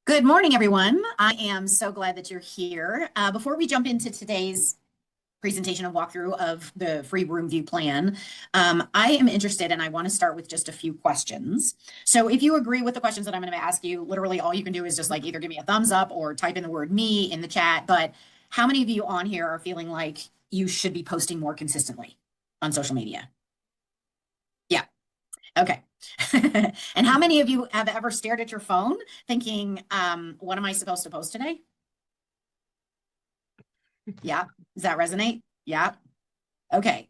Good morning, everyone. I am so glad that you're here. Before we jump into today's presentation and walkthrough of the free RoomVu plan, I am interested and I want to start with just a few questions. So if you agree with the questions that I'm going to ask you, literally all you can do is just like either give me a thumbs up or type in the word me in the chat. But how many of you on here are feeling like you should be posting more consistently on social media? Yeah. Okay. And how many of you have ever stared at your phone thinking, what am I supposed to post today? Yeah. Does that resonate? Yeah. Okay.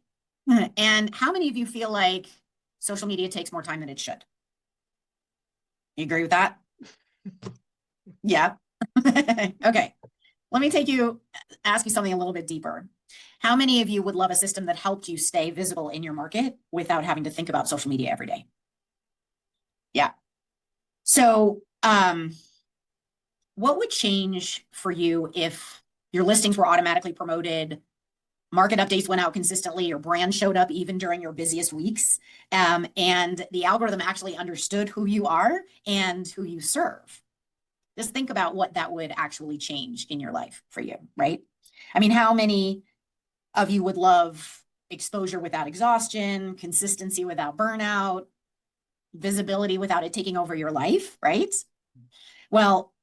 And how many of you feel like social media takes more time than it should? You agree with that? Yeah. Okay. Let me ask you something a little bit deeper. How many of you would love a system that helped you stay visible in your market without having to think about social media every day? Yeah. So, what would change for you if your listings were automatically promoted, market updates went out consistently, your brand showed up even during your busiest weeks, and the algorithm actually understood who you are and who you serve? Just think about what that would actually change in your life for you, right? I mean, how many of you would love exposure without exhaustion, consistency without burnout, visibility without it taking over your life, right? Well,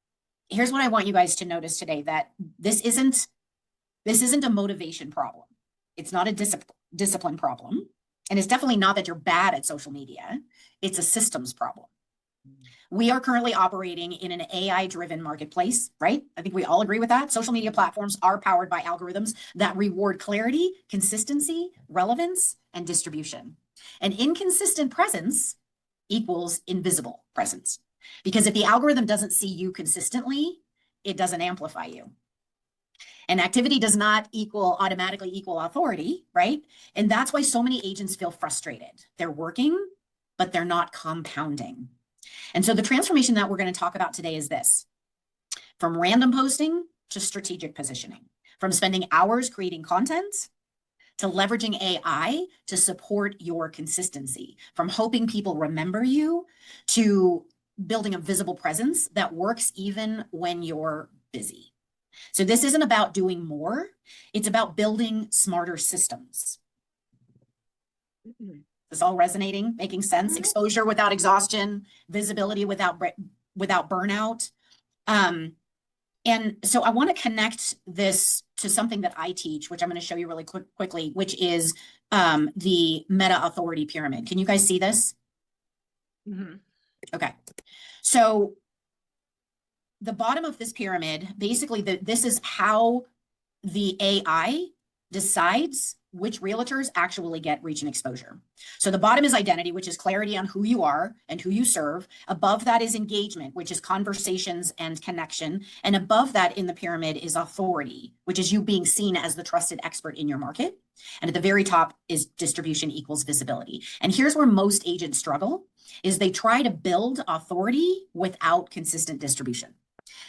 here's what I want you guys to notice today, that this isn't a motivation problem. It's not a discipline problem. And it's definitely not that you're bad at social media. It's a systems problem. We are currently operating in an AI-driven marketplace, right? I think we all agree with that. Social media platforms are powered by algorithms that reward clarity, consistency, relevance, and distribution. And inconsistent presence equals invisible presence. Because if the algorithm doesn't see you consistently, it doesn't amplify you. And activity does not automatically equal authority, right? And that's why so many agents feel frustrated. They're working, but they're not compounding. And so the transformation that we're going to talk about today is this: from random posting to strategic positioning, from spending hours creating content to leveraging AI to support your consistency, from hoping people remember you to building a visible presence that works even when you're busy. So this isn't about doing more. It's about building smarter systems. This all resonating, making sense? Exposure without exhaustion, visibility without burnout. And so I want to connect this to something that I teach, which I'm going to show you really quickly, which is the meta authority pyramid. Can you guys see this? Mm-hmm. Okay. So the bottom of this pyramid, basically this is how the AI decides which realtors actually get reach and exposure. So the bottom is identity, which is clarity on who you are and who you serve. Above that is engagement, which is conversations and connection. And above that in the pyramid is authority, which is you being seen as the trusted expert in your market. And at the very top is distribution equals visibility. And here's where most agents struggle, is they try to build authority without consistent distribution.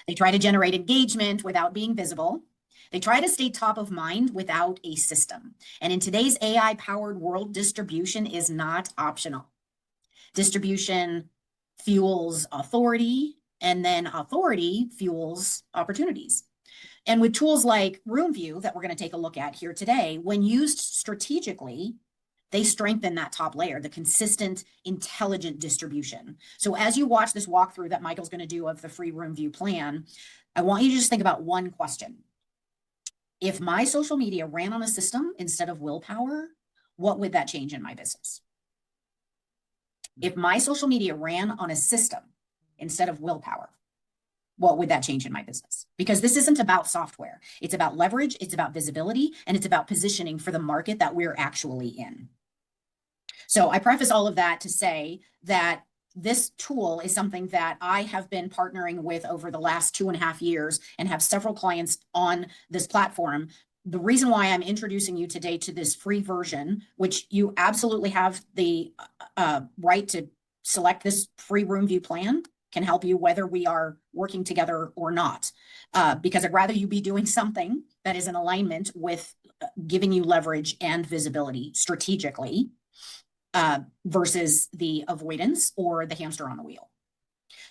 They try to generate engagement without being visible. They try to stay top of mind without a system. And in today's AI-powered world, distribution is not optional. Distribution fuels authority, and then authority fuels opportunities. And with tools like RoomVu that we're going to take a look at here today, when used strategically, they strengthen that top layer, the consistent, intelligent distribution. So as you watch this walkthrough that Michael's going to do of the free RoomVu plan, I want you to just think about one question. If my social media ran on a system instead of willpower, what would that change in my business? If my social media ran on a system instead of willpower, what would that change in my business? Because this isn't about software. It's about leverage, it's about visibility, and it's about positioning for the market that we're actually in. So I preface all of that to say that this tool is something that I have been partnering with over the last 2.5 years and have several clients on this platform. The reason why I'm introducing you today to this free version, which you absolutely have the right to select this free RoomVu plan, can help you whether we are working together or not, because I'd rather you be doing something that is in alignment with giving you leverage and visibility strategically versus the avoidance or the hamster on the wheel.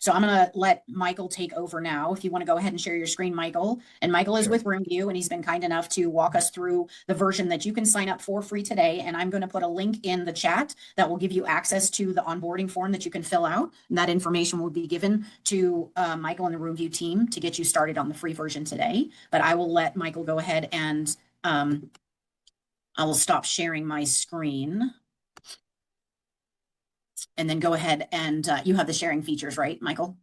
So I'm going to let Michael take over now. If you want to go ahead and share your screen, Michael. And Michael is with RoomVu, and he's been kind enough to walk us through the version that you can sign up for free today. And I'm going to put a link in the chat that will give you access to the onboarding form that you can fill out. And that information will be given to Michael and the RoomVu team to get you started on the free version today. But I will let Michael go ahead and I will stop sharing my screen. And then go ahead and you have the sharing features, right, Michael?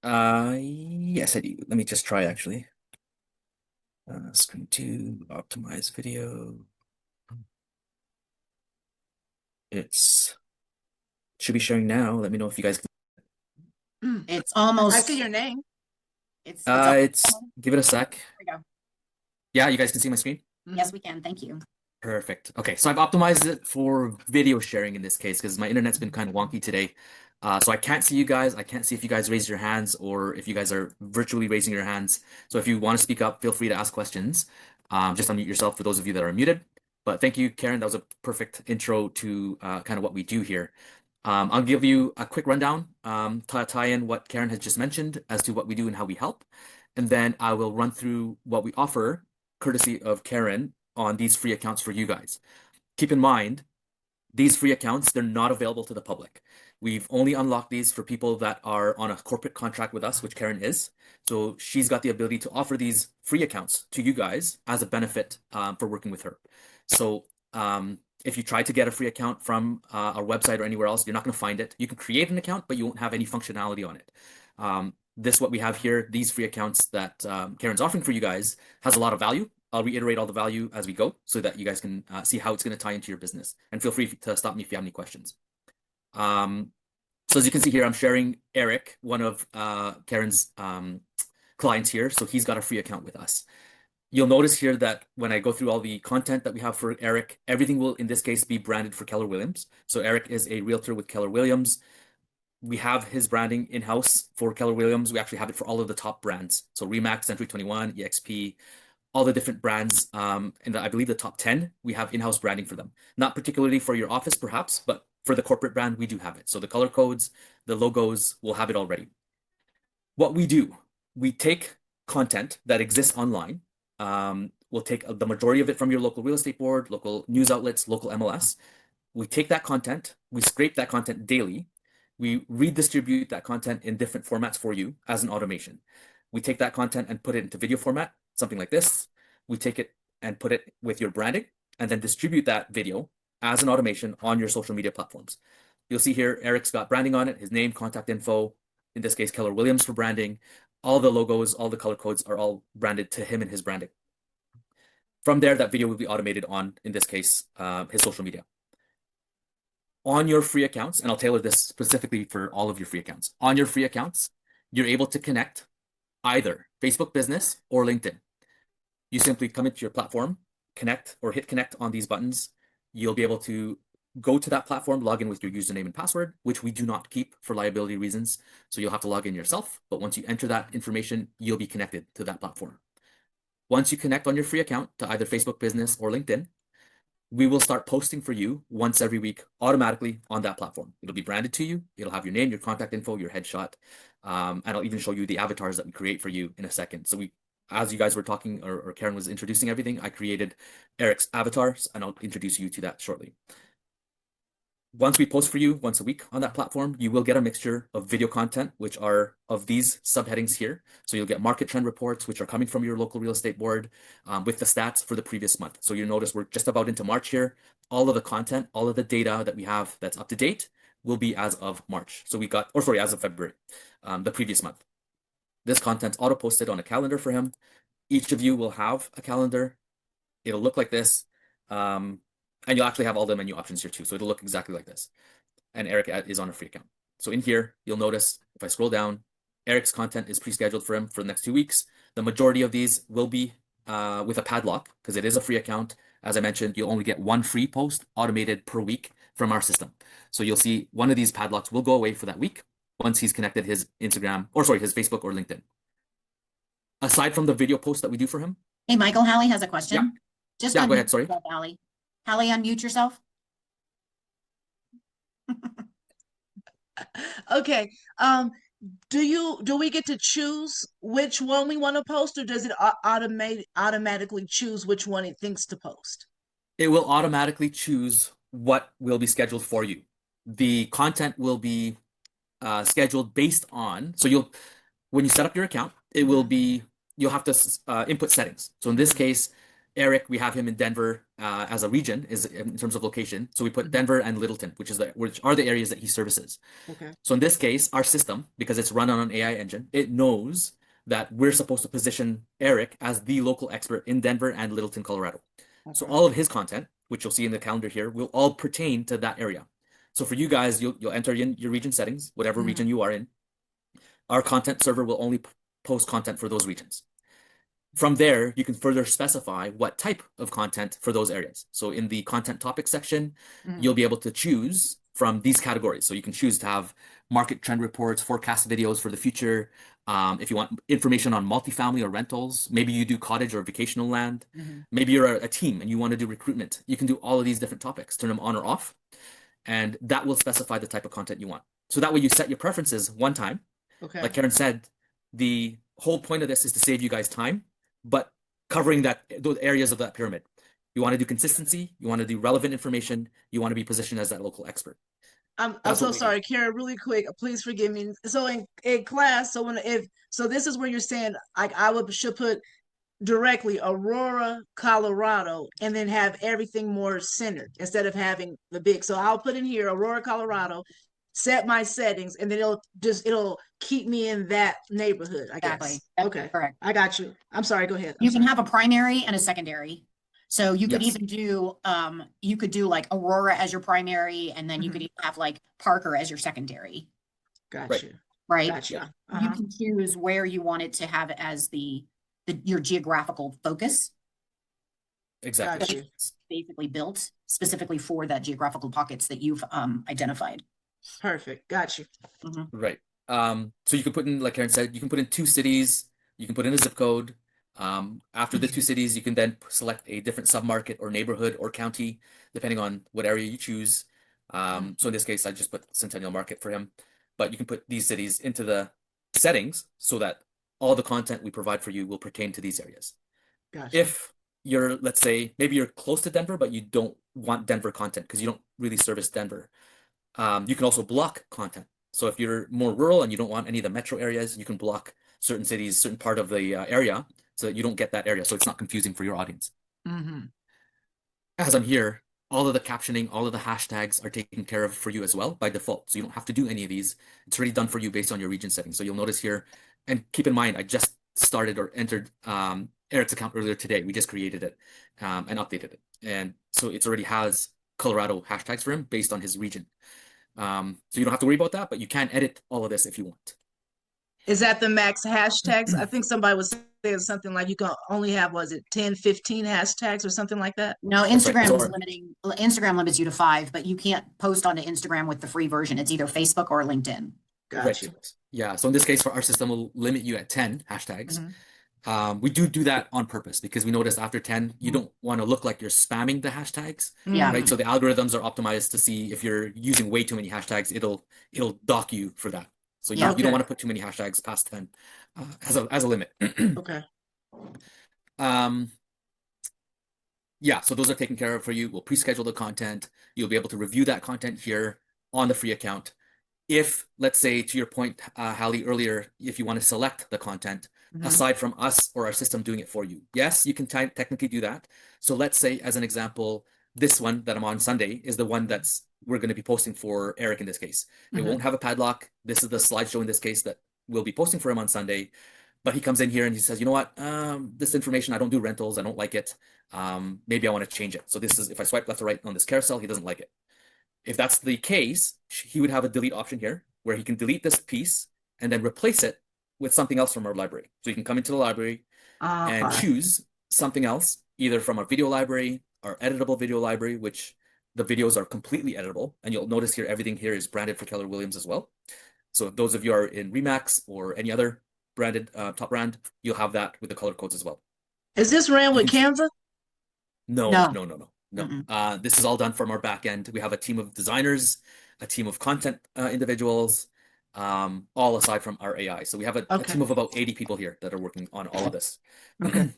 Yes, I do. Let me just try actually. Screen 2, optimize video. It's should be sharing now. Let me know if you guys can. It's almost. I see your name. It's give it a sec. There we go. Yeah, you guys can see my screen? Yes, we can. Thank you. Perfect. Okay, so I've optimized it for video sharing in this case because my internet's been kind of wonky today. So I can't see you guys. I can't see if you guys raise your hands or if you guys are virtually raising your hands. So if you want to speak up, feel free to ask questions. Just unmute yourself for those of you that are muted. But thank you, Karen. That was a perfect intro to kind of what we do here. I'll give you a quick rundown, tie in what Karen has just mentioned as to what we do and how we help. And then I will run through what we offer, courtesy of Karen, on these free accounts for you guys. Keep in mind, these free accounts, they're not available to the public. We've only unlocked these for people that are on a corporate contract with us, which Karen is. So she's got the ability to offer these free accounts to you guys as a benefit for working with her. So if you try to get a free account from our website or anywhere else, you're not going to find it. You can create an account, but you won't have any functionality on it. What we have here, these free accounts that Karen's offering for you guys, has a lot of value. I'll reiterate all the value as we go so that you guys can see how it's going to tie into your business. And feel free to stop me if you have any questions. So as you can see here, I'm sharing Eric, one of Karen's clients here. So he's got a free account with us. You'll notice here that when I go through all the content that we have for Eric, everything will, in this case, be branded for Keller Williams. So Eric is a realtor with Keller Williams. We have his branding in-house for Keller Williams. We actually have it for all of the top brands. So Remax, Century 21, EXP, all the different brands, and I believe the top 10, we have in-house branding for them. Not particularly for your office, perhaps, but for the corporate brand, we do have it. So the color codes, the logos, we'll have it already. What we do, we take content that exists online. We'll take the majority of it from your local real estate board, local news outlets, local MLS. We take that content, we scrape that content daily. We redistribute that content in different formats for you as an automation. We take that content and put it into video format, something like this. We take it and put it with your branding and then distribute that video as an automation on your social media platforms. You'll see here, Eric's got branding on it, his name, contact info, in this case, Keller Williams for branding. All the logos, all the color codes are all branded to him and his branding. From there, that video will be automated on, in this case, his social media. On your free accounts, and I'll tailor this specifically for all of your free accounts. On your free accounts, you're able to connect either Facebook Business or LinkedIn. You simply come into your platform, connect or hit connect on these buttons. You'll be able to go to that platform, log in with your username and password, which we do not keep for liability reasons. So you'll have to log in yourself. But once you enter that information, you'll be connected to that platform. Once you connect on your free account to either Facebook Business or LinkedIn, we will start posting for you once every week automatically on that platform. It'll be branded to you. It'll have your name, your contact info, your headshot. And I'll even show you the avatars that we create for you in a second. So as you guys were talking or Karen was introducing everything, I created Eric's avatars and I'll introduce you to that shortly. Once we post for you once a week on that platform, you will get a mixture of video content, which are of these subheadings here. So you'll get market trend reports, which are coming from your local real estate board with the stats for the previous month. So you notice we're just about into March here. All of the content, all of the data that we have that's up to date will be as of March. So as of February, the previous month. This content's auto-posted on a calendar for him. Each of you will have a calendar. It'll look like this. And you'll actually have all the menu options here too. So it'll look exactly like this. And Eric is on a free account. So in here, you'll notice if I scroll down, Eric's content is pre-scheduled for him for the next 2 weeks. The majority of these will be with a padlock because it is a free account. As I mentioned, you'll only get one free post automated per week from our system. So you'll see one of these padlocks will go away for that week once he's connected his his Facebook or LinkedIn. Aside from the video post that we do for him. Hey, Michael, Hallie has a question. Yeah, go ahead. Sorry. Hallie, unmute yourself. Okay. Do we get to choose which one we want to post, or does it automatically choose which one it thinks to post? It will automatically choose what will be scheduled for you. The content will be scheduled based on, so when you set up your account, it will be, you'll have to input settings. So in this case, Eric, we have him in Denver as a region is in terms of location. So we put Denver and Littleton, which are the areas that he services. Okay. So in this case, our system, because it's run on an AI engine, it knows that we're supposed to position Eric as the local expert in Denver and Littleton, Colorado. So all of his content, which you'll see in the calendar here, will all pertain to that area. So for you guys, you'll enter in your region settings, whatever region you are in. Our content server will only post content for those regions. From there, you can further specify what type of content for those areas. So in the content topic section, you'll be able to choose from these categories. So you can choose to have market trend reports, forecast videos for the future. If you want information on multifamily or rentals, maybe you do cottage or vacational land. Maybe you're a team and you want to do recruitment. You can do all of these different topics, turn them on or off, and that will specify the type of content you want. So that way you set your preferences one time. Okay. Like Karen said, the whole point of this is to save you guys time, but covering those areas of that pyramid. You want to do consistency, you want to do relevant information, you want to be positioned as that local expert. I'm so sorry, Karen, really quick, please forgive me. So in class, so this is where you're saying like should put directly Aurora, Colorado, and then have everything more centered instead of having the big. So I'll put in here Aurora, Colorado, set my settings, and then it'll keep me in that neighborhood, I guess. Okay. Correct. I got you. I'm sorry, go ahead. You can have a primary and a secondary. So you could Yes. even do you could do like Aurora as your primary, and then you could even have like Parker as your secondary. Got Right. you. Right. Gotcha. You can choose where you want it to have it as your geographical focus. Exactly. Got you. It's basically built specifically for that geographical pockets that you've identified. Perfect. Got you. Right. So you can put in, like Karen said, you can put in 2 cities, you can put in a zip code. After the 2 cities, you can then select a different submarket or neighborhood or county, depending on what area you choose. So in this case, I just put Centennial Market for him, but you can put these cities into the settings so that all the content we provide for you will pertain to these areas. Gotcha. If you're, let's say, maybe you're close to Denver, but you don't want Denver content because you don't really service Denver, you can also block content. So if you're more rural and you don't want any of the metro areas, you can block certain cities, certain part of the area, so that you don't get that area, so it's not confusing for your audience. As I'm here, all of the captioning, all of the hashtags are taken care of for you as well by default. So you don't have to do any of these. It's already done for you based on your region settings. So you'll notice here, and keep in mind, I just started or entered Eric's account earlier today. We just created it and updated it. And so it already has Colorado hashtags for him based on his region. So you don't have to worry about that, but you can edit all of this if you want. Is that the max hashtags? I think somebody was saying something like you can only have, was it 10, 15 hashtags or something like that? No, Instagram is limiting. Instagram limits you to 5, but you can't post onto Instagram with the free version. It's either Facebook or LinkedIn. Gotcha. Right. Yeah. So in this case, for our system, we'll limit you at 10 hashtags. We do that on purpose because we noticed after 10, you don't want to look like you're spamming the hashtags. Yeah. Right. So the algorithms are optimized to see if you're using way too many hashtags, it'll dock you for that. So you don't want to put too many hashtags past 10 as a limit. Okay. Yeah, so those are taken care of for you. We'll pre-schedule the content. You'll be able to review that content here on the free account. If, let's say, to your point, Hallie, earlier, if you want to select the content, aside from us or our system doing it for you, yes, you can technically do that. So let's say, as an example, this one that I'm on Sunday is the one we're going to be posting for Eric in this case. It won't have a padlock. This is the slideshow in this case that we'll be posting for him on Sunday. But he comes in here and he says, you know what, this information, I don't do rentals. I don't like it. Maybe I want to change it. So this is, if I swipe left or right on this carousel, he doesn't like it. If that's the case, he would have a delete option here where he can delete this piece and then replace it with something else from our library. So you can come into the library and choose something else, either from our video library, our editable video library, which the videos are completely editable. And you'll notice here, everything here is branded for Keller Williams as well. So if those of you are in Remax or any other branded top brand, you'll have that with the color codes as well. Is this ran with Canva? No. This is all done from our back end. We have a team of designers, a team of content individuals, all aside from our AI. So we have a Okay. team of about 80 people here that are working on all of this. Okay.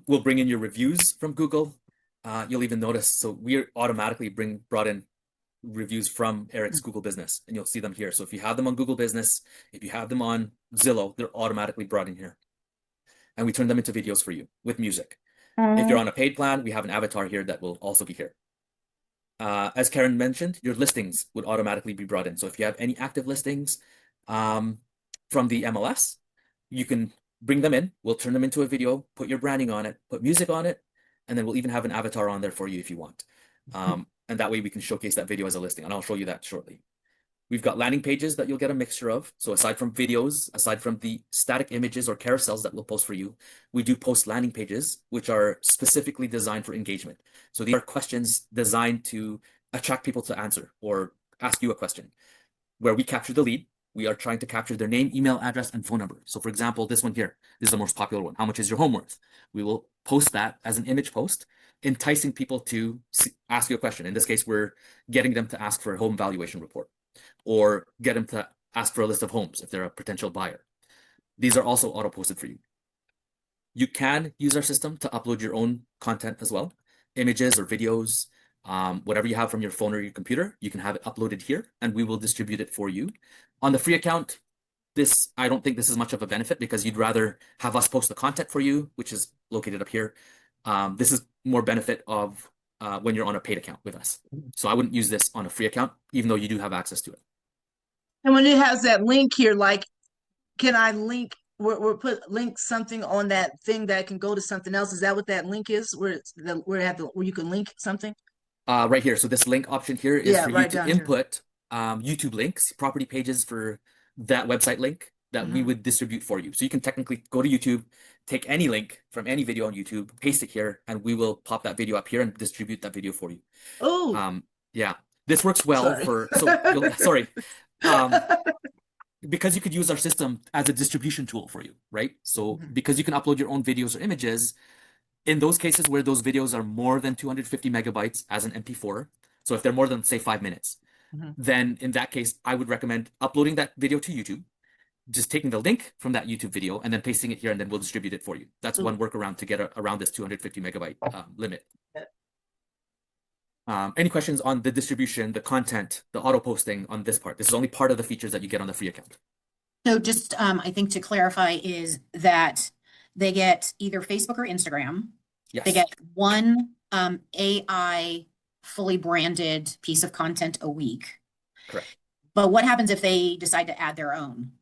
We'll bring in your reviews from Google. You'll even notice, so we automatically brought in reviews from Eric's Google Business, and you'll see them here. So if you have them on Google Business, if you have them on Zillow, they're automatically brought in here. And we turn them into videos for you with music. If you're on a paid plan, we have an avatar here that will also be here. As Karen mentioned, your listings would automatically be brought in. So if you have any active listings from the MLS, you can bring them in. We'll turn them into a video, put your branding on it, put music on it, and then we'll even have an avatar on there for you if you want. And that way we can showcase that video as a listing, and I'll show you that shortly. We've got landing pages that you'll get a mixture of. So aside from videos, aside from the static images or carousels that we'll post for you, we do post landing pages, which are specifically designed for engagement. So these are questions designed to attract people to answer or ask you a question. Where we capture the lead, we are trying to capture their name, email address, and phone number. So for example, this one here, this is the most popular one. How much is your home worth? We will post that as an image post, enticing people to ask you a question. In this case, we're getting them to ask for a home valuation report, or get them to ask for a list of homes if they're a potential buyer. These are also auto-posted for you. You can use our system to upload your own content as well, images or videos, whatever you have from your phone or your computer, you can have it uploaded here, and we will distribute it for you. On the free account, I don't think this is much of a benefit because you'd rather have us post the content for you, which is located up here. This is more benefit of when you're on a paid account with us. So I wouldn't use this on a free account, even though you do have access to it. And when it has that link here, like, can I link? We're link something on that thing that can go to something else. Is that what that link is? Where you can link something? Right here. So this link option here is for you right to down here. input YouTube links, property pages for that website link that we would distribute for you. So you can technically go to YouTube, take any link from any video on YouTube, paste it here, and we will pop that video up here and distribute that video for you. Oh, yeah, this works well sorry. Because you could use our system as a distribution tool for you, right? So because you can upload your own videos or images, in those cases where those videos are more than 250 megabytes as an MP4, so if they're more than, say, 5 minutes, then in that case, I would recommend uploading that video to YouTube, just taking the link from that YouTube video and then pasting it here, and then we'll distribute it for you. That's one workaround to get around this 250 megabyte limit. Any questions on the distribution, the content, the auto posting on this part? This is only part of the features that you get on the free account. So just, I think to clarify is that they get either Facebook or Instagram. Yes. They get one AI fully branded piece of content a week. Correct. But what happens if they decide to add their own?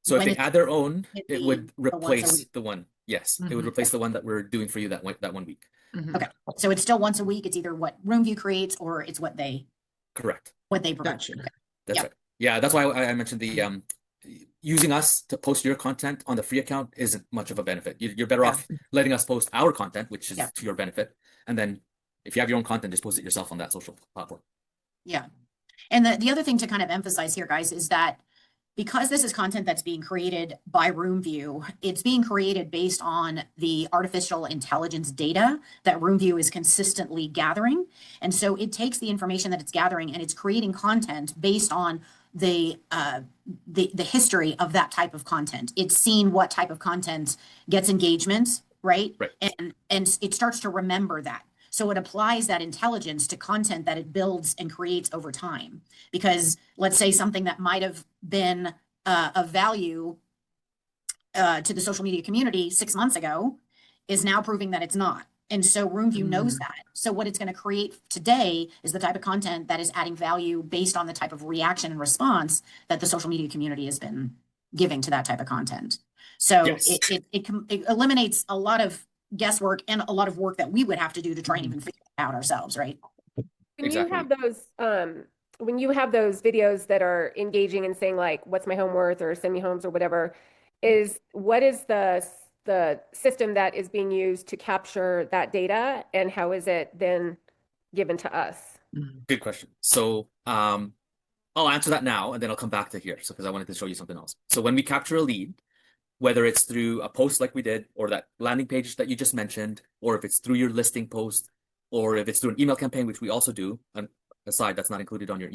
So if they add their own, it would the once a replace week. the one. Yes, it would replace the one that we're doing for you that 1 week. Okay, so it's still once a week. It's either what RoomVu creates or it's what they Correct. provide. Gotcha. Okay. That's right. Yeah, that's why I mentioned the using us to post your content on the free account isn't much of a benefit. You're better off letting us post our content, which is to your benefit. And then if you have your own content, just post it yourself on that social platform. Yeah. And the other thing to kind of emphasize here, guys, is that because this is content that's being created by RoomVu, it's being created based on the artificial intelligence data that RoomVu is consistently gathering. And so it takes the information that it's gathering and it's creating content based on the history of that type of content. It's seen what type of content gets engagement, right? And it starts to remember that. So it applies that intelligence to content that it builds and creates over time. Because let's say something that might have been of value to the social media community 6 months ago is now proving that it's not. And so RoomVu knows that. So what it's going to create today is the type of content that is adding value based on the type of reaction and response that the social media community has been giving to that type of content. So it eliminates a lot of guesswork and a lot of work that we would have to do to try and even figure it out ourselves, right? When you have those when you have those videos that are engaging and saying like, what's my home worth or send me homes or whatever, what is the system that is being used to capture that data, and how is it then given to us? Good question. So I'll answer that now, and then I'll come back to here. So because I wanted to show you something else. So when we capture a lead, whether it's through a post like we did, or that landing page that you just mentioned, or if it's through your listing post, or if it's through an email campaign, which we also do, and aside, that's not included on your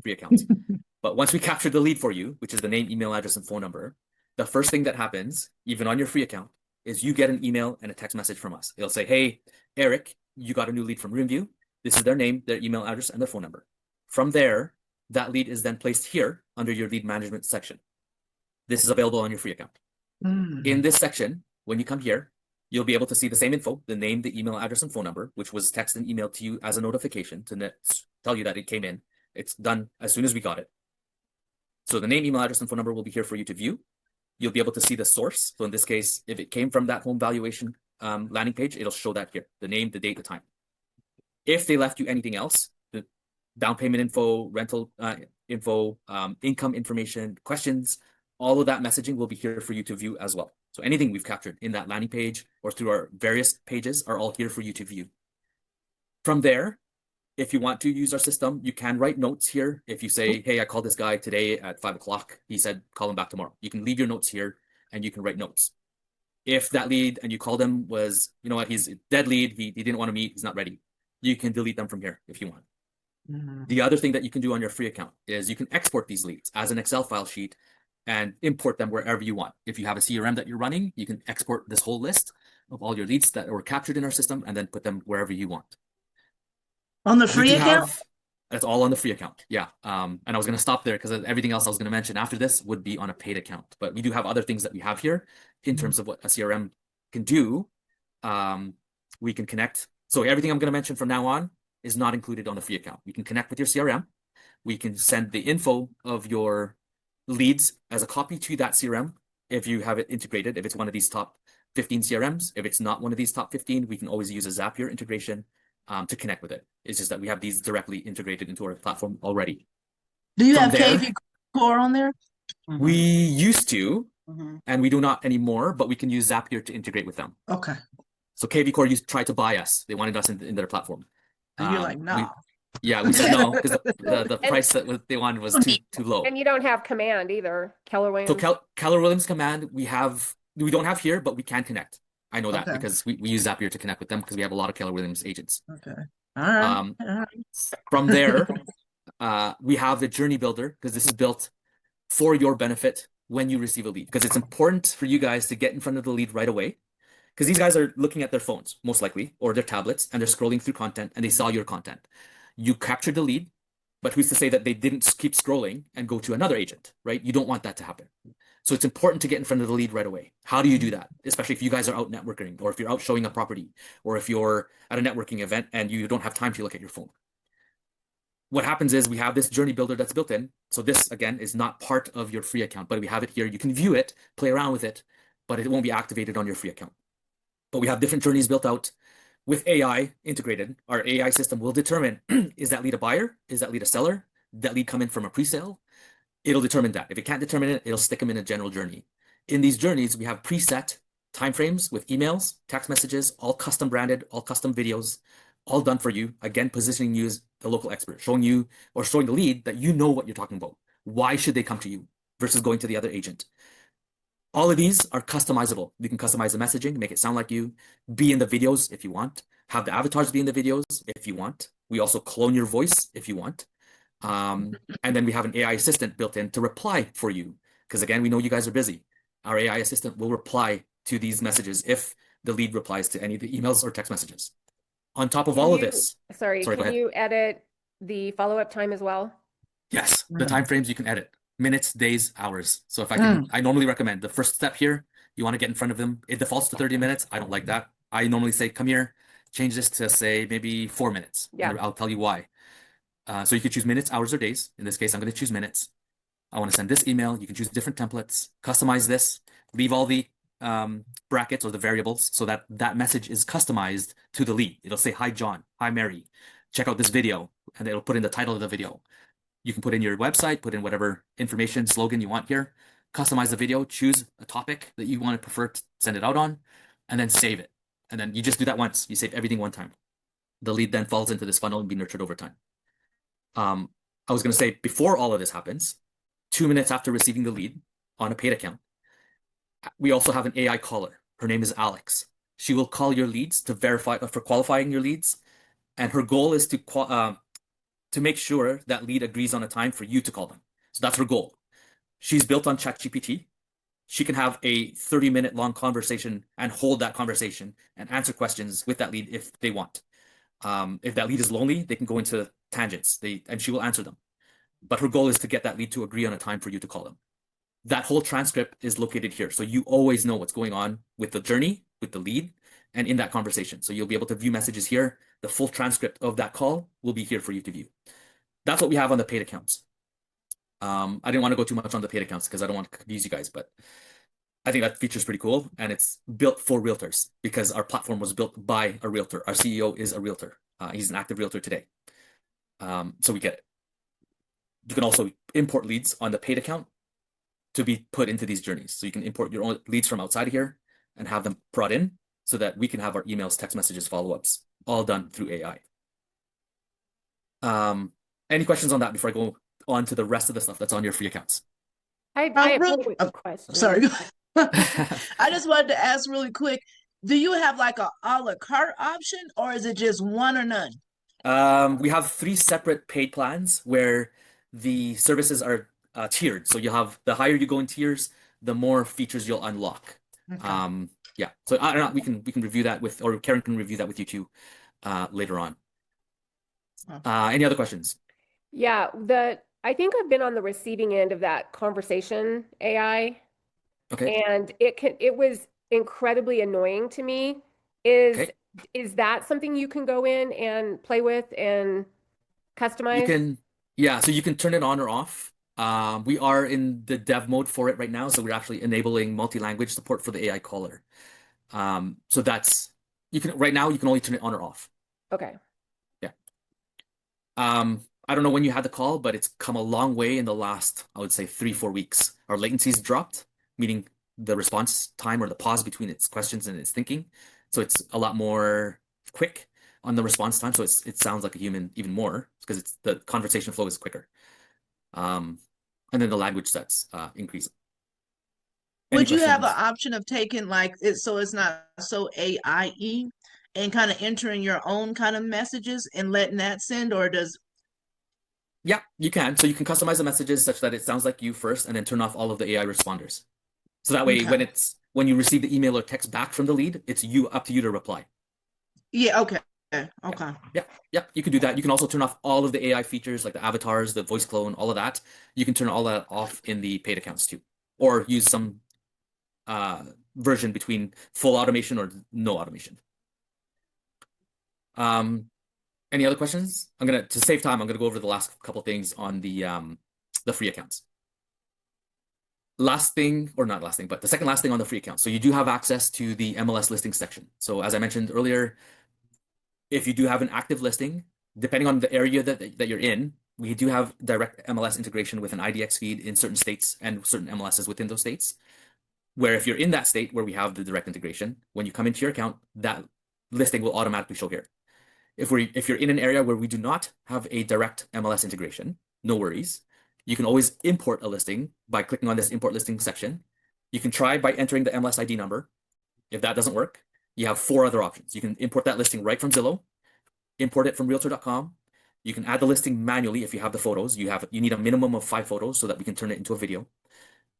free accounts. But once we capture the lead for you, which is the name, email address, and phone number, the first thing that happens, even on your free account, is you get an email and a text message from us. It'll say, hey, Eric, you got a new lead from RoomVu. This is their name, their email address, and their phone number. From there, that lead is then placed here under your lead management section. This is available on your free account. In this section, when you come here, you'll be able to see the same info, the name, the email address, and phone number, which was texted and emailed to you as a notification to tell you that it came in. It's done as soon as we got it. So the name, email address, and phone number will be here for you to view. You'll be able to see the source. So in this case, if it came from that home valuation landing page, it'll show that here, the name, the date, the time. If they left you anything else, the down payment info, rental info, income information, questions, all of that messaging will be here for you to view as well. So anything we've captured in that landing page or through our various pages are all here for you to view. From there, if you want to use our system, you can write notes here. If you say, hey, I called this guy today at 5 o'clock. He said, call him back tomorrow. You can leave your notes here and you can write notes. If that lead and you called him was, you know what, he's a dead lead. He didn't want to meet. He's not ready. You can delete them from here if you want. The other thing that you can do on your free account is you can export these leads as an Excel file sheet and import them wherever you want. If you have a CRM that you're running, you can export this whole list of all your leads that were captured in our system and then put them wherever you want. On the free account? That's all on the free account. Yeah. And I was going to stop there because everything else I was going to mention after this would be on a paid account. But we do have other things that we have here in terms of what a CRM can do. We can connect. So everything I'm going to mention from now on is not included on the free account. We can connect with your CRM. We can send the info of your leads as a copy to that CRM if you have it integrated, if it's one of these top 15 CRMs. If it's not one of these top 15, we can always use a Zapier integration to connect with it. It's just that we have these directly integrated into our platform already. Do you have KV Core on there? We used to, and we do not anymore, but we can use Zapier to integrate with them. Okay. So KV Core tried to buy us. They wanted us in their platform. And you're like, no. We said no because the price that they wanted was too low. And you don't have Command either, Keller Williams. So Keller Williams Command we don't have here, but we can connect. I know that because we use Zapier to connect with them because we have a lot of Keller Williams agents. Okay. All right. From there, we have the journey builder because this is built for your benefit when you receive a lead, because it's important for you guys to get in front of the lead right away, because these guys are looking at their phones most likely or their tablets and they're scrolling through content and they saw your content. You captured the lead, but who's to say that they didn't keep scrolling and go to another agent, right? You don't want that to happen. So it's important to get in front of the lead right away. How do you do that? Especially if you guys are out networking or if you're out showing a property or if you're at a networking event and you don't have time to look at your phone. What happens is we have this journey builder that's built in. So this, again, is not part of your free account, but we have it here. You can view it, play around with it, but it won't be activated on your free account. But we have different journeys built out with AI integrated. Our AI system will determine, is that lead a buyer? Is that lead a seller? Did that lead come in from a pre-sale? It'll determine that. If it can't determine it, it'll stick them in a general journey. In these journeys, we have preset timeframes with emails, text messages, all custom branded, all custom videos, all done for you. Again, positioning you as the local expert, showing you or showing the lead that you know what you're talking about. Why should they come to you versus going to the other agent? All of these are customizable. You can customize the messaging, make it sound like you, be in the videos if you want, have the avatars be in the videos if you want. We also clone your voice if you want. And then we have an AI assistant built in to reply for you. Because again, we know you guys are busy. Our AI assistant will reply to these messages if the lead replies to any of the emails or text messages. On top of all of this. Sorry, can you edit the follow-up time as well? Yes, the timeframes you can edit. Minutes, days, hours. So if I normally recommend the first step here, you want to get in front of them. It defaults to 30 minutes. I don't like that. I normally say, come here, change this to say maybe 4 minutes. Yeah. I'll tell you why. So you could choose minutes, hours, or days. In this case, I'm going to choose minutes. I want to send this email. You can choose different templates, customize this, leave all the brackets or the variables so that that message is customized to the lead. It'll say, hi, John. Hi, Mary. Check out this video. And it'll put in the title of the video. You can put in your website, put in whatever information, slogan you want here, customize the video, choose a topic that you want to prefer to send it out on, and then save it. And then you just do that once. You save everything one time. The lead then falls into this funnel and be nurtured over time. I was going to say, before all of this happens, 2 minutes after receiving the lead on a paid account, we also have an AI caller. Her name is Alex. She will call your leads to verify for qualifying your leads. And her goal is to make sure that lead agrees on a time for you to call them. So that's her goal. She's built on ChatGPT. She can have a 30-minute long conversation and hold that conversation and answer questions with that lead if they want. If that lead is lonely, they can go into tangents, and she will answer them. But her goal is to get that lead to agree on a time for you to call them. That whole transcript is located here. So you always know what's going on with the journey, with the lead, and in that conversation. So you'll be able to view messages here. The full transcript of that call will be here for you to view. That's what we have on the paid accounts. I didn't want to go too much on the paid accounts because I don't want to confuse you guys, but I think that feature is pretty cool, and it's built for realtors because our platform was built by a realtor. Our CEO is a realtor. He's an active realtor today. So we get it. You can also import leads on the paid account to be put into these journeys. So you can import your own leads from outside of here and have them brought in so that we can have our emails, text messages, follow-ups, all done through AI. Any questions on that before I go on to the rest of the stuff that's on your free accounts? I have one quick question. Sorry. I just wanted to ask really quick, do you have like a la carte option, or is it just one or none? We have 3 separate paid plans where the services are tiered. So you'll have, the higher you go in tiers, the more features you'll unlock. Okay. Yeah. So I don't know, we can review that with, or Karen can review that with you too later on. Any other questions? Yeah, I think I've been on the receiving end of that conversation AI. Okay. And it was incredibly annoying to me. Is that something you can go in and play with and customize? You can, yeah, so you can turn it on or off. We are in the dev mode for it right now, so we're actually enabling multi-language support for the AI caller. So that's, right now you can only turn it on or off. Okay. Yeah. I don't know when you had the call, but it's come a long way in the last, I would say 3-4 weeks. Our latency's dropped, meaning the response time or the pause between its questions and its thinking. So it's a lot more quick on the response time. So it sounds like a human even more because the conversation flow is quicker. And then the language sets increase. Would you have an option of taking like it so it's not so AI-y and kind of entering your own kind of messages and letting that send, or does? Yeah, you can. So you can customize the messages such that it sounds like you first and then turn off all of the AI responders. So that way when you receive the email or text back from the lead, it's up to you to reply. Yeah, okay. Yeah, you can do that. You can also turn off all of the AI features like the avatars, the voice clone, all of that. You can turn all that off in the paid accounts too, or use some version between full automation or no automation. Any other questions? To save time, I'm gonna go over the last couple things on the free accounts. Last thing, or not last thing, but the second last thing on the free account. So you do have access to the MLS listing section. So as I mentioned earlier, if you do have an active listing, depending on the area that you're in, we do have direct MLS integration with an IDX feed in certain states and certain MLSs within those states. Where if you're in that state where we have the direct integration, when you come into your account, that listing will automatically show here. If you're in an area where we do not have a direct MLS integration, no worries. You can always import a listing by clicking on this import listing section. You can try by entering the MLS ID number. If that doesn't work, you have 4 other options. You can import that listing right from Zillow, import it from Realtor.com. You can add the listing manually if you have the photos. You need a minimum of 5 photos so that we can turn it into a video.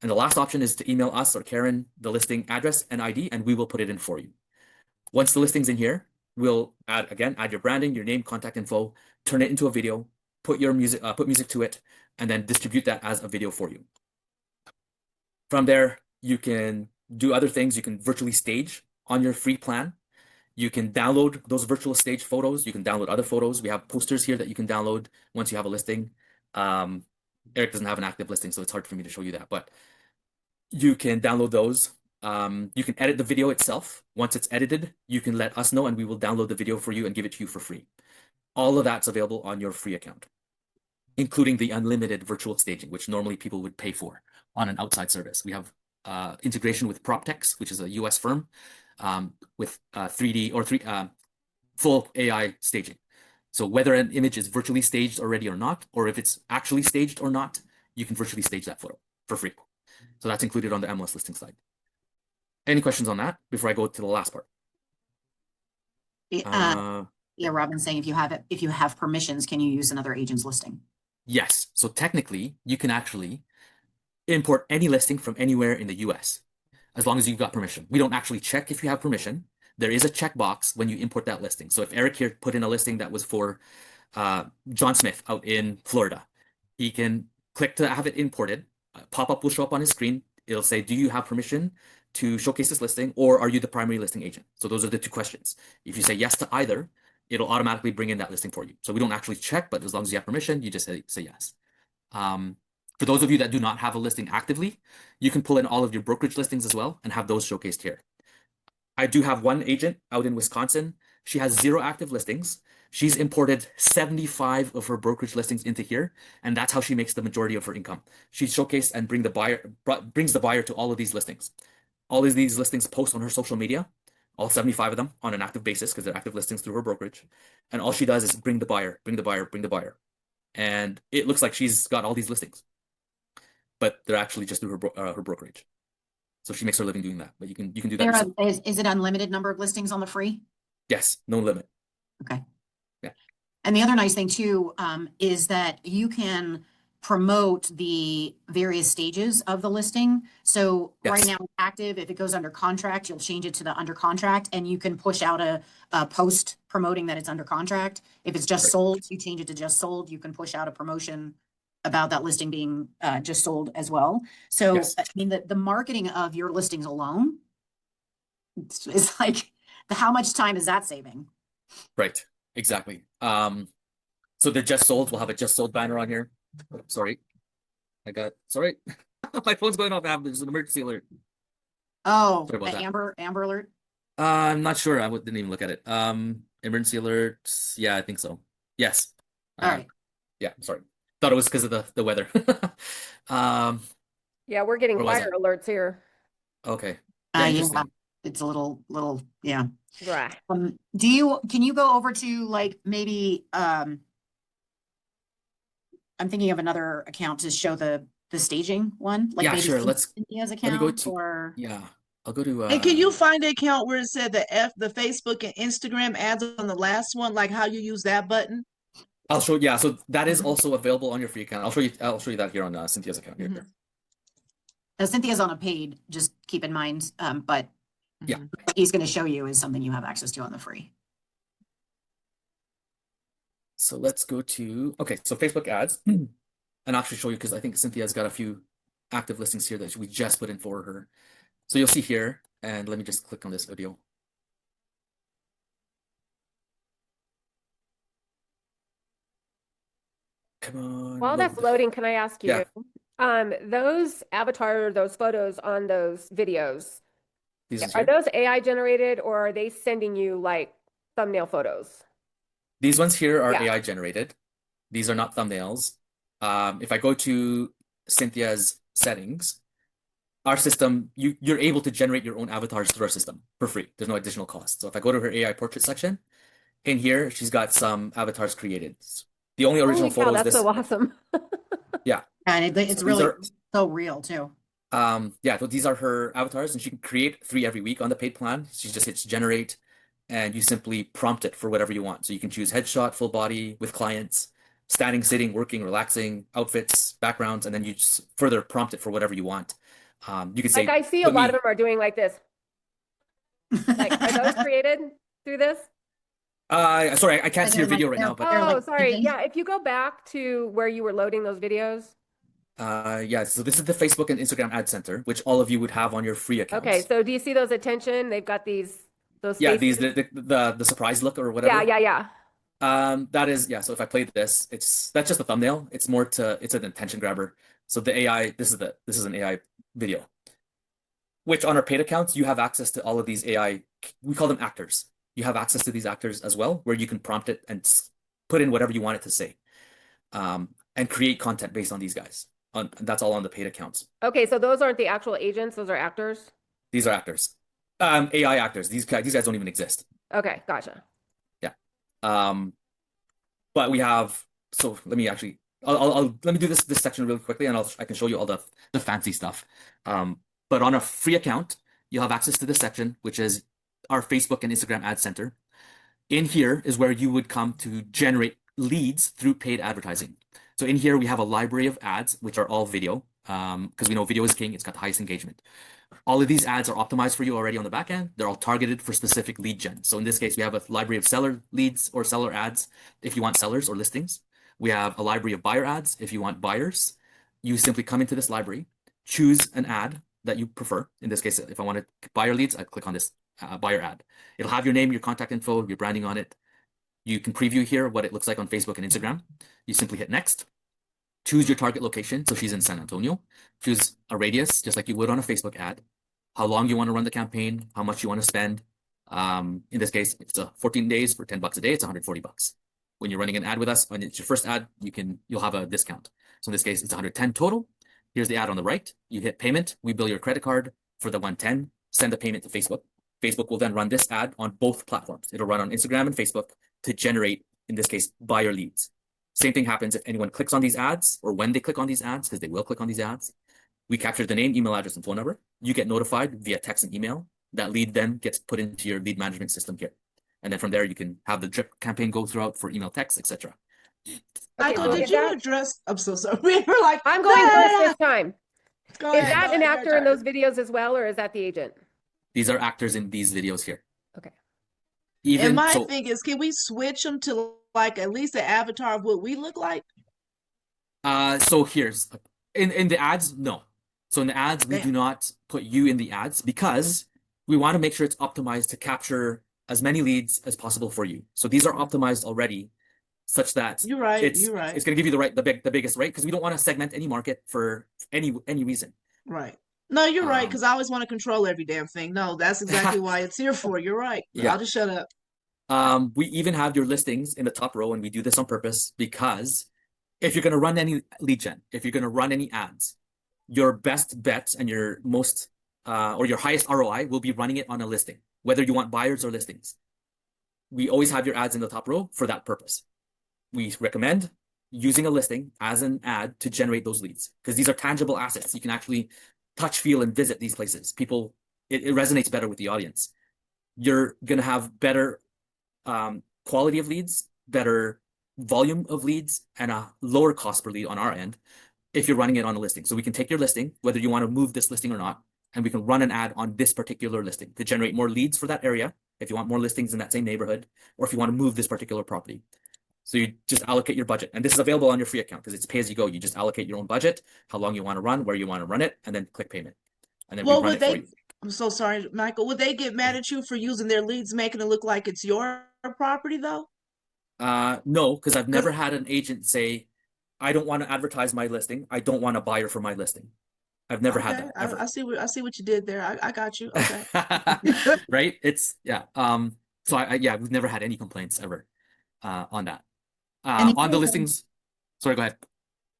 And the last option is to email us or Karen the listing address and ID, and we will put it in for you. Once the listing's in here, we'll add your branding, your name, contact info, turn it into a video, put music to it, and then distribute that as a video for you. From there, you can do other things. You can virtually stage on your free plan. You can download those virtual stage photos. You can download other photos. We have posters here that you can download once you have a listing. Eric doesn't have an active listing, so it's hard for me to show you that, but you can download those. You can edit the video itself. Once it's edited, you can let us know and we will download the video for you and give it to you for free. All of that's available on your free account, including the unlimited virtual staging, which normally people would pay for on an outside service. We have integration with PropTex, which is a US firm, with 3D or full AI staging. So whether an image is virtually staged already or not, or if it's actually staged or not, you can virtually stage that photo for free. So that's included on the MLS listing side. Any questions on that before I go to the last part? Yeah, Robin's saying if you have permissions, can you use another agent's listing? Yes. So technically, you can actually import any listing from anywhere in the US as long as you've got permission. We don't actually check if you have permission. There is a checkbox when you import that listing. So if Eric here put in a listing that was for John Smith out in Florida, he can click to have it imported. A pop-up will show up on his screen. It'll say, do you have permission to showcase this listing, or are you the primary listing agent? So those are the two questions. If you say yes to either, it'll automatically bring in that listing for you. So we don't actually check, but as long as you have permission, you just say yes. For those of you that do not have a listing actively, you can pull in all of your brokerage listings as well and have those showcased here. I do have one agent out in Wisconsin. She has 0 active listings. She's imported 75 of her brokerage listings into here, and that's how she makes the majority of her income. She's showcased and brings the buyer to all of these listings. All of these listings post on her social media, all 75 of them on an active basis because they're active listings through her brokerage. And all she does is bring the buyer, bring the buyer, bring the buyer. And it looks like she's got all these listings, but they're actually just through her brokerage. So she makes her living doing that, but you can do that yourself. Is it unlimited number of listings on the free? Yes, no limit. Okay. Yeah. And the other nice thing too, is that you can promote the various stages of the listing. So right Yes. now it's active. If it goes under contract, you'll change it to the under contract, and you can push out a post promoting that it's under contract. If it's just Right. sold, you change it to just sold. You can push out a promotion about that listing being just sold as well. So Yes. I mean, the marketing of your listings alone is like, how much time is that saving? Right. Exactly. So they're just sold. We'll have a just sold banner on here. Sorry. Sorry. My phone's going off. There's an emergency alert. Oh, Sorry about that. Amber alert. I'm not sure. I didn't even look at it. Emergency alert. Yeah, I think so. Yes. All right. Yeah, sorry. Thought it was because of the weather. Yeah, we're getting Where was fire alerts here. Okay. Yeah, Interesting. it's a little, yeah. Right. Can you go over to like maybe, I'm thinking of another account to show the staging one, like Yeah, maybe sure. Cynthia's Let me go account to or. yeah. I'll go to And can you find the account where it said the Facebook and Instagram ads on the last one, like how you use that button? I'll show. Yeah, so that is Mhm. also available on your free account. I'll show you that here on Cynthia's account here. Mhm. Now, Cynthia's on a paid, just keep in mind, but Yeah. what he's going to show you is something you have access to on the free. So let's go to so Facebook ads, and I'll actually show you because I think Cynthia's got a few active listings here that we just put in for her. So you'll see here, and let me just click on this video. Come on. While that's load. loading, can I ask you, Yeah. those avatar, those photos on those videos, These ones are here. those AI generated or are they sending you like thumbnail photos? These ones here are Yeah. AI generated. These are not thumbnails. If I go to Cynthia's settings, our system, you're able to generate your own avatars through our system for free. There's no additional cost. So if I go to her AI portrait section, in here, she's got some avatars created. The only original Holy cow, photo is that's this. so awesome. Yeah. And it's So these really are- so real too. Yeah, so these are her avatars, and she can create 3 every week on the paid plan. She just hits generate, and you simply prompt it for whatever you want. So you can choose headshot, full body, with clients, standing, sitting, working, relaxing, outfits, backgrounds, and then you just further prompt it for whatever you want. You can say, Like I see a "Put lot me-" of them are doing like this. Like, are those created through this? Sorry, I can't see your They're video like- right now, but they're Oh, like sorry. thinking. Yeah, if you go back to where you were loading those videos. yeah, so this is the Facebook and Instagram ad center, which all of you would have on your free accounts. Okay, so do you see those attention? They've got those Yeah, faces. these the surprise look or whatever. Yeah. That is, yeah, so if I play this, that's just a thumbnail. It's an attention grabber. So the AI, this is an AI video. Which on our paid accounts, you have access to all of these AI, we call them actors. You have access to these actors as well, where you can prompt it and put in whatever you want it to say. And create content based on these guys. That's all on the paid accounts. Okay, so those aren't the actual agents, those are actors. These are actors. AI actors. These guys don't even exist. Okay, gotcha. But we have, so let me actually, let me do this section really quickly, and I can show you all the fancy stuff. But on a free account, you'll have access to this section, which is our Facebook and Instagram ad center. In here is where you would come to generate leads through paid advertising. So in here, we have a library of ads, which are all video, because we know video is king. It's got the highest engagement. All of these ads are optimized for you already on the back end. They're all targeted for specific lead gen. So in this case, we have a library of seller leads or seller ads if you want sellers or listings. We have a library of buyer ads if you want buyers. You simply come into this library, choose an ad that you prefer. In this case, if I wanted buyer leads, I click on this buyer ad. It'll have your name, your contact info, your branding on it. You can preview here what it looks like on Facebook and Instagram. You simply hit next. Choose your target location. So she's in San Antonio. Choose a radius, just like you would on a Facebook ad. How long you want to run the campaign, how much you want to spend. In this case, if it's 14 days for $10 a day, it's $140. When you're running an ad with us, when it's your first ad, you'll have a discount. So in this case, it's 110 total. Here's the ad on the right. You hit payment. We bill your credit card for the 110. Send the payment to Facebook. Facebook will then run this ad on both platforms. It'll run on Instagram and Facebook to generate, in this case, buyer leads. Same thing happens if anyone clicks on these ads or when they click on these ads, because they will click on these ads. We capture the name, email address, and phone number. You get notified via text and email. That lead then gets put into your lead management system here. And then from there, you can have the drip campaign go throughout for email, text, etc. Michael, did you address? I'm so sorry. We were like, I'm going first this time. Go Is ahead, that go an ahead, actor in those videos as well, or is that the agent? These are actors in these videos here. Okay. And my thing is, can we switch them to like at least an avatar of what we look like? So here's in the ads, no. So in the ads, we do not put you in the ads because we want to make sure it's optimized to capture as many leads as possible for you. So these are optimized already such that you're right. It's going to give you the biggest rate because we don't want to segment any market for any reason. Right. No, you're right, because I always want to control every damn thing. No, that's exactly why it's here for. You're right. Yeah. I'll just shut up. We even have your listings in the top row, and we do this on purpose because if you're going to run any lead gen, if you're going to run any ads, your best bet and your most or your highest ROI will be running it on a listing, whether you want buyers or listings. We always have your ads in the top row for that purpose. We recommend using a listing as an ad to generate those leads because these are tangible assets. You can actually touch, feel, and visit these places. People, it resonates better with the audience. You're going to have better quality of leads, better volume of leads, and a lower cost per lead on our end if you're running it on a listing. So we can take your listing, whether you want to move this listing or not, and we can run an ad on this particular listing to generate more leads for that area if you want more listings in that same neighborhood, or if you want to move this particular property. So you just allocate your budget. And this is available on your free account because it's pay as you go. You just allocate your own budget, how long you want to run, where you want to run it, and then click payment. And then we run it for you. I'm so sorry, Michael. Would they get mad at you for using their leads, making it look like it's your property though? No, because I've never had an agent say, I don't want to advertise my listing. I don't want a buyer for my listing. I've never had that. Ever. I see what you did there. I got you. Okay. Right? It's yeah. So we've never had any complaints ever on that. On the listings. Sorry, go ahead.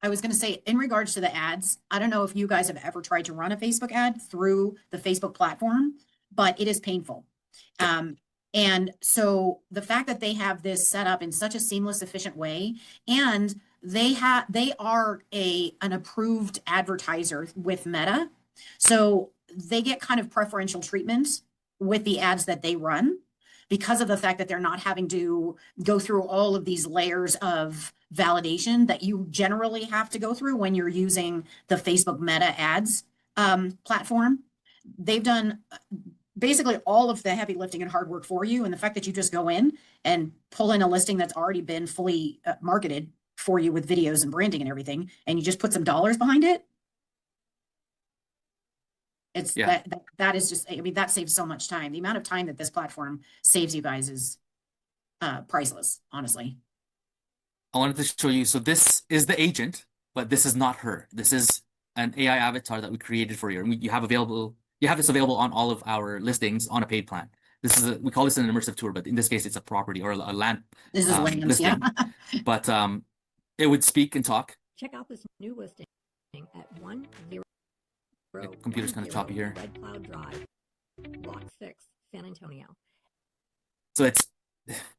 I was going to say, in regards to the ads, I don't know if you guys have ever tried to run a Facebook ad through the Facebook platform, but it is painful. And so the fact that they have this set up in such a seamless, efficient way, and they are an approved advertiser with Meta. So they get kind of preferential treatment with the ads that they run because of the fact that they're not having to go through all of these layers of validation that you generally have to go through when you're using the Facebook Meta ads platform. They've done basically all of the heavy lifting and hard work for you. And the fact that you just go in and pull in a listing that's already been fully marketed for you with videos and branding and everything, and you just put some dollars behind it. It's that is just, I mean, that saves so much time. The amount of time that this platform saves you guys is priceless, honestly. I wanted to show you. So this is the agent, but this is not her. This is an AI avatar that we created for you. And you have this available on all of our listings on a paid plan. This is we call this an immersive tour, but in this case, it's a property or a land. This is land, listing. Yeah. But it would speak and talk. Check out this new listing at 10. The computer's kind of choppy here. Red Cloud Drive, Block 6, San Antonio. So it's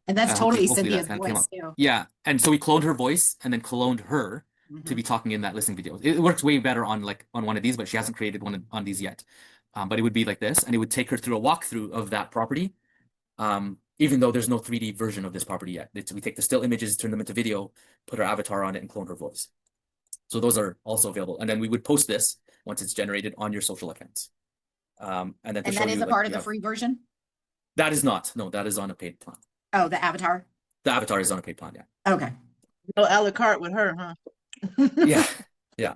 and that's totally Cynthia's voice too. Yeah, and so we cloned her voice and then cloned her to be talking in that listing video. It works way better on one of these, but she hasn't created one on these yet. But it would be like this, and it would take her through a walkthrough of that property. even though there's no 3D version of this property yet. We take the still images, turn them into video, put our avatar on it, and clone her voice. So those are also available. And then we would post this once it's generated on your social accounts. And then to And show that is you, a like, part of you the have- free version? That is not. No, that is on a paid plan. Oh, the avatar? The avatar is on a paid plan, yeah. Okay. No a la carte with her, huh? Yeah, yeah.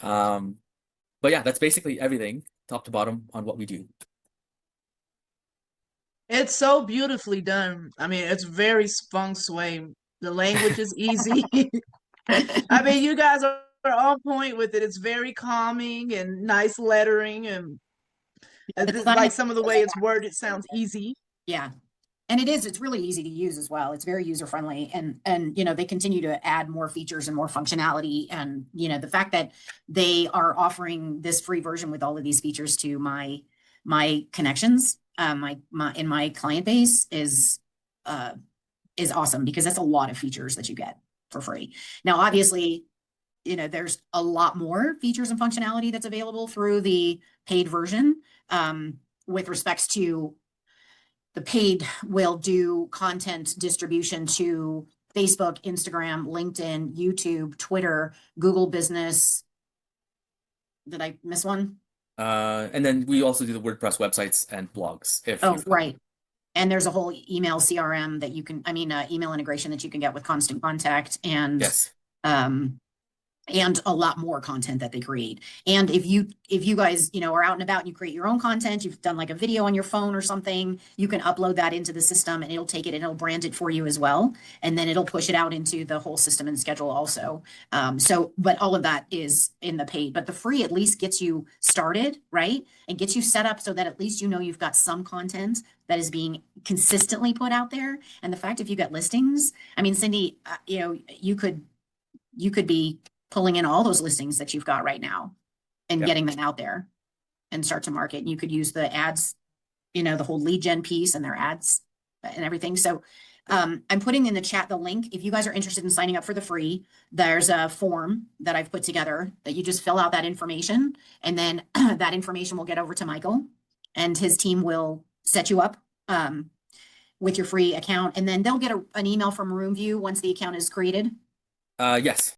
But yeah, that's basically everything, top to bottom, on what we do. It's so beautifully done. I mean, it's very feng shui. The language is easy. I mean, you guys are on point with it. It's very calming and nice lettering, and like some of the way it's worded sounds easy. Yeah. And it's really easy to use as well. It's very user friendly, and you know, they continue to add more features and more functionality. And you know, the fact that they are offering this free version with all of these features to my connections, in my client base is awesome, because that's a lot of features that you get for free. Now, obviously, you know, there's a lot more features and functionality that's available through the paid version, with respects to the paid will do content distribution to Facebook, Instagram, LinkedIn, YouTube, Twitter, Google Business. Did I miss one? And then we also do the WordPress websites and blogs. Oh, right. And there's a whole email CRM that you can, email integration that you can get with Constant Contact, and yes, and a lot more content that they create. And if you guys, you know, are out and about and you create your own content, you've done like a video on your phone or something, you can upload that into the system, and it'll take it and it'll brand it for you as well. And then it'll push it out into the whole system and schedule also. But all of that is in the paid, but the free at least gets you started, right? And gets you set up so that at least, you know, you've got some content that is being consistently put out there. And the fact, if you got listings, I mean, Cindy, you know, you could be pulling in all those listings that you've got right now and getting them out there and start to market. And you could use the ads, you know, the whole lead gen piece and their ads and everything. So I'm putting in the chat the link. If you guys are interested in signing up for the free, there's a form that I've put together that you just fill out that information, and then that information will get over to Michael, and his team will set you up with your free account. And then they'll get an email from RoomVu once the account is created. yes.